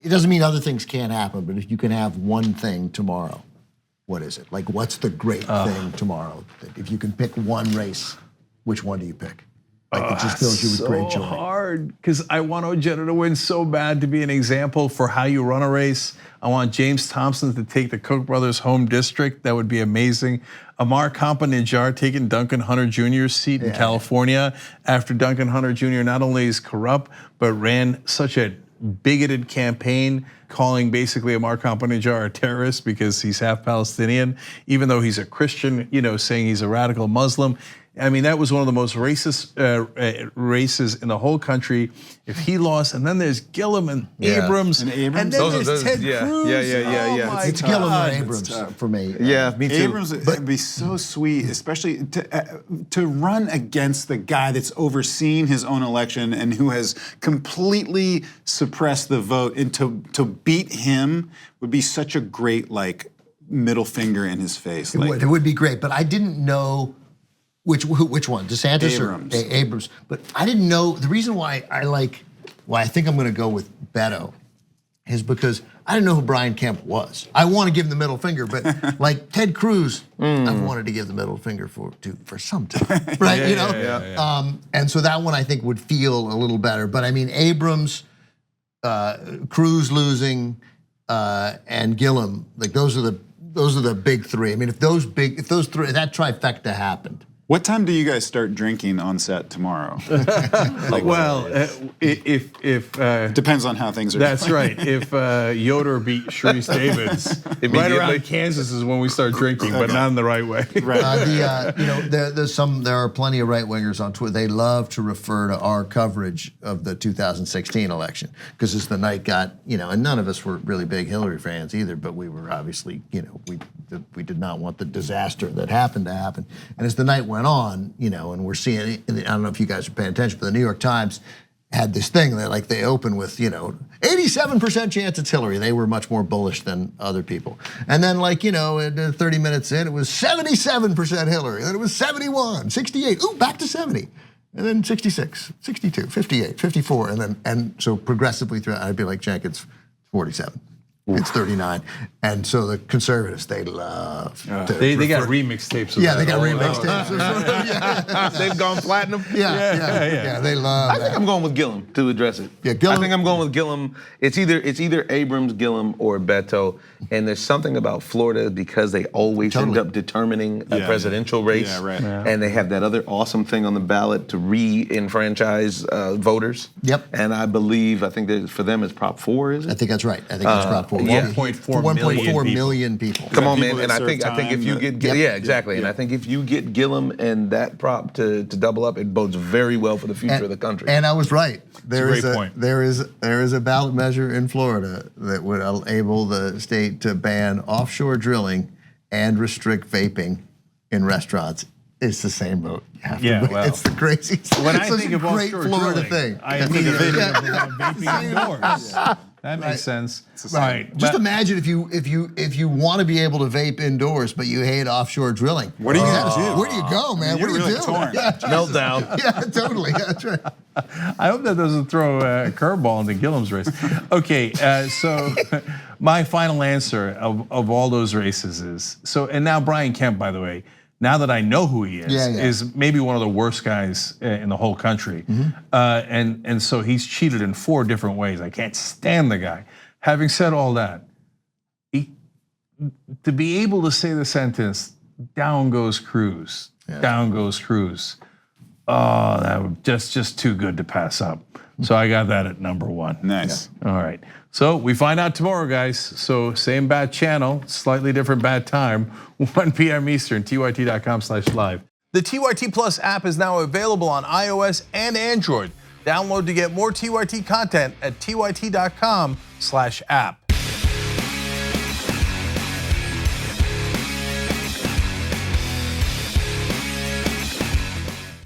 It doesn't mean other things can't happen, but if you can have one thing tomorrow, what is it? Like, what's the great thing tomorrow? If you can pick one race, which one do you pick? Like, it just fills you with great joy. So hard, because I want Ojeda to win so bad to be an example for how you run a race. I want James Thompson to take the Koch brothers home district. That would be amazing. Omar Campanijjar taking Duncan Hunter Jr.'s seat in California after Duncan Hunter Jr. not only is corrupt, but ran such a bigoted campaign calling basically Omar Campanijjar a terrorist because he's half Palestinian, even though he's a Christian, saying he's a radical Muslim. I mean, that was one of the most racist races in the whole country. If he lost, and then there's Gillum and Abrams, and then there's Ted Cruz. Yeah. It's Gillum or Abrams for me. Yeah, me too. Abrams would be so sweet, especially to run against the guy that's overseeing his own election and who has completely suppressed the vote, and to beat him would be such a great middle finger in his face. It would be great, but I didn't know. Which one? DeSantis Abrams. or Abrams? But I didn't know the reason why I think I'm going to go with Beto is because I didn't know who Brian Kemp was. I want to give him the middle finger, but like Ted Cruz, I've wanted to give the middle finger for some time, right? And so that one I think would feel a little better. But I mean, Abrams, Cruz losing, and Gillum, like those are the big three. I mean, if those three, that trifecta happened. What time do you guys start drinking on set tomorrow? If depends on how things are. That's right. If Yoder beat Sharice Davids, right around Kansas is when we start drinking, but not in the right way. Right. There are plenty of right wingers on Twitter. They love to refer to our coverage of the 2016 election because as the night got, and none of us were really big Hillary fans either, but we were obviously, we did not want the disaster that happened to happen. And as the night went on, and we're seeing, I don't know if you guys are paying attention, but the New York Times had this thing that they open with, 87% chance it's Hillary. They were much more bullish than other people. And then 30 minutes in, it was 77% Hillary. Then it was 71, 68, back to 70. And then 66, 62, 58, 54. And so progressively throughout, I'd be like, Cenk, it's 47. It's 39, and so the conservatives they love. They got remix tapes. They got remix tapes. They've gone platinum. Yeah. They love. I think I'm going with Gillum to address it. Yeah, Gillum. I think I'm going with Gillum. It's either Abrams, Gillum, or Beto. And there's something about Florida because they always end up determining a presidential race. Yeah, right. And they have that other awesome thing on the ballot to re-enfranchise voters. Yep. And I think that for them it's Prop 4, is it? I think that's right. I think it's Prop 4. 1.4 million people. Come on, man. And I think if you get exactly. And I think if you get Gillum and that prop to double up, it bodes very well for the future of the country. And I was right. There is a a ballot measure in Florida that would enable the state to ban offshore drilling and restrict vaping in restaurants. It's the same vote. It's the craziest. When I think of great offshore Florida drilling, thing. I immediately think of vaping indoors. That makes sense. Right. Just imagine if you want to be able to vape indoors, but you hate offshore drilling. What are you gonna do? Where do you go, man? You're What do you really do? torn. Meltdown. Yeah, totally. That's right. I hope that doesn't throw a curveball into Gillum's race. Okay, so my final answer of all those races is and now Brian Kemp, by the way. Now that I know who he is, is maybe one of the worst guys in the whole country. And so he's cheated in 4 different ways. I can't stand the guy. Having said all that, to be able to say the sentence, down goes Cruz, down goes Cruz. Oh, that would just too good to pass up. So I got that at number 1. Nice. All right. So we find out tomorrow, guys. So same bad channel, slightly different bad time, 1 p.m. Eastern, tyt.com/live. The TYT Plus app is now available on iOS and Android. Download to get more TYT content at tyt.com/app.